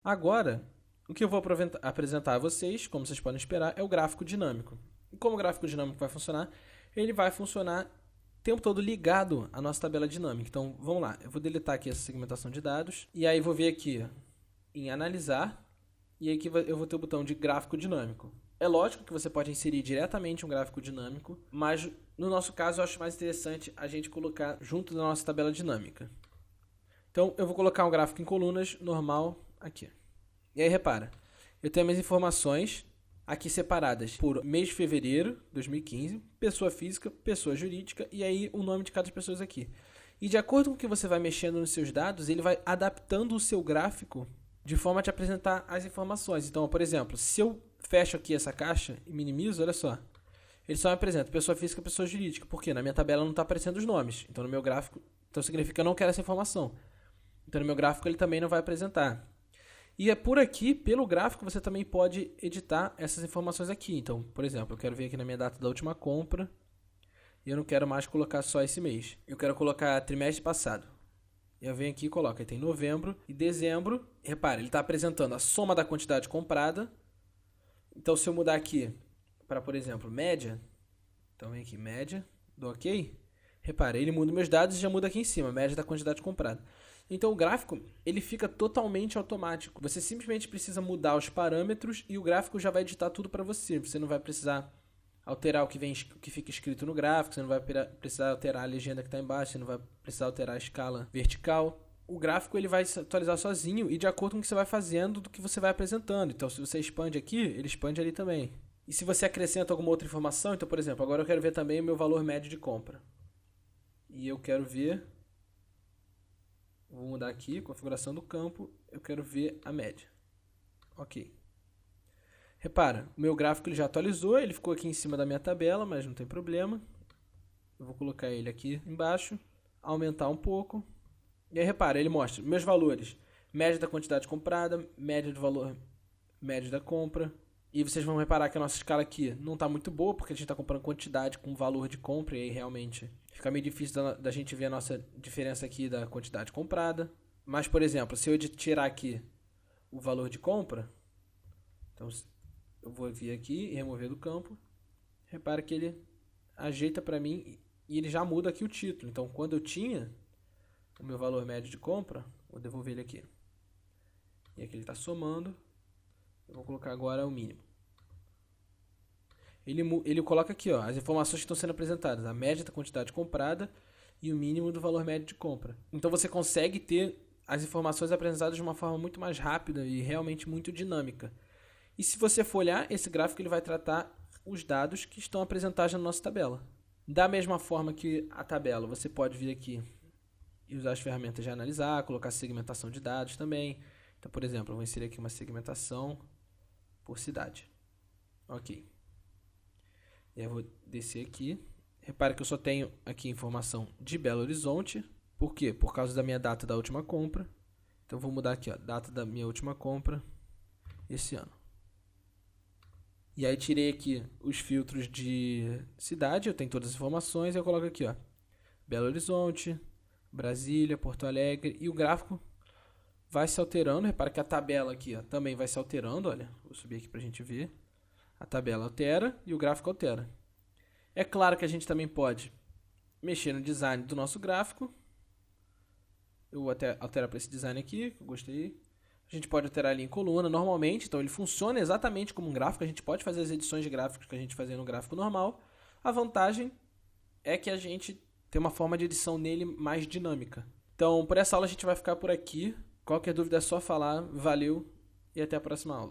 Agora, o que eu vou apresentar a vocês, como vocês podem esperar, é o gráfico dinâmico. E como o gráfico dinâmico vai funcionar? Ele vai funcionar o tempo todo ligado à nossa tabela dinâmica. Então, vamos lá. Eu vou deletar aqui essa segmentação de dados. E aí, vou vir aqui em analisar. E aqui eu vou ter o botão de gráfico dinâmico. É lógico que você pode inserir diretamente um gráfico dinâmico, mas no nosso caso eu acho mais interessante a gente colocar junto da nossa tabela dinâmica. Então, eu vou colocar um gráfico em colunas normal aqui. E aí, repara, eu tenho minhas informações aqui separadas por mês de fevereiro de 2015, pessoa física, pessoa jurídica, e aí o nome de cada pessoa aqui. E de acordo com o que você vai mexendo nos seus dados, ele vai adaptando o seu gráfico de forma a te apresentar as informações. Então, por exemplo, se eu fecho aqui essa caixa e minimizo, olha só, ele só me apresenta pessoa física, pessoa jurídica. Por quê? Na minha tabela não está aparecendo os nomes. Então, no meu gráfico, então significa que eu não quero essa informação. Então, no meu gráfico, ele também não vai apresentar. E é por aqui, pelo gráfico, você também pode editar essas informações aqui. Então, por exemplo, eu quero vir aqui na minha data da última compra e eu não quero mais colocar só esse mês. Eu quero colocar trimestre passado. Eu venho aqui e coloco, aí tem novembro e dezembro. Repare, ele está apresentando a soma da quantidade comprada. Então, se eu mudar aqui para, por exemplo, média, então vem aqui, média, dou OK. Repare, ele muda meus dados e já muda aqui em cima, média da quantidade comprada. Então, o gráfico, ele fica totalmente automático. Você simplesmente precisa mudar os parâmetros e o gráfico já vai editar tudo para você. Você não vai precisar alterar o que fica escrito no gráfico, você não vai precisar alterar a legenda que está embaixo, você não vai precisar alterar a escala vertical. O gráfico ele vai se atualizar sozinho e de acordo com o que você vai fazendo, do que você vai apresentando. Então, se você expande aqui, ele expande ali também. E se você acrescenta alguma outra informação, então, por exemplo, agora eu quero ver também o meu valor médio de compra. E eu quero ver, vou mudar aqui, configuração do campo, eu quero ver a média. Ok. Repara, o meu gráfico ele já atualizou, ele ficou aqui em cima da minha tabela, mas não tem problema. Eu vou colocar ele aqui embaixo, aumentar um pouco. E aí, repara, ele mostra meus valores. Média da quantidade comprada, média do valor médio da compra. E vocês vão reparar que a nossa escala aqui não está muito boa, porque a gente está comprando quantidade com valor de compra, e aí realmente fica meio difícil da gente ver a nossa diferença aqui da quantidade comprada. Mas, por exemplo, se eu tirar aqui o valor de compra, então eu vou vir aqui e remover do campo. Repara que ele ajeita para mim e ele já muda aqui o título. Então, quando eu tinha o meu valor médio de compra, vou devolver ele aqui. E aqui ele está somando. Eu vou colocar agora o mínimo. Ele coloca aqui ó, as informações que estão sendo apresentadas. A média da quantidade comprada e o mínimo do valor médio de compra. Então, você consegue ter as informações apresentadas de uma forma muito mais rápida e realmente muito dinâmica. E se você for olhar, esse gráfico ele vai tratar os dados que estão apresentados na nossa tabela. Da mesma forma que a tabela, você pode vir aqui e usar as ferramentas de analisar, colocar segmentação de dados também. Então, por exemplo, eu vou inserir aqui uma segmentação por cidade. Ok. E aí eu vou descer aqui. Repare que eu só tenho aqui informação de Belo Horizonte. Por quê? Por causa da minha data da última compra. Então, vou mudar aqui, ó, data da minha última compra esse ano. E aí tirei aqui os filtros de cidade, eu tenho todas as informações, e eu coloco aqui, ó, Belo Horizonte, Brasília, Porto Alegre, e o gráfico vai se alterando. Repara que a tabela aqui ó, também vai se alterando, olha, vou subir aqui para a gente ver. A tabela altera e o gráfico altera. É claro que a gente também pode mexer no design do nosso gráfico. Eu vou até alterar para esse design aqui, que eu gostei. A gente pode alterar ali em coluna normalmente, então ele funciona exatamente como um gráfico. A gente pode fazer as edições de gráficos que a gente fazia no gráfico normal. A vantagem é que a gente tem uma forma de edição nele mais dinâmica. Então, por essa aula a gente vai ficar por aqui. Qualquer dúvida é só falar. Valeu e até a próxima aula.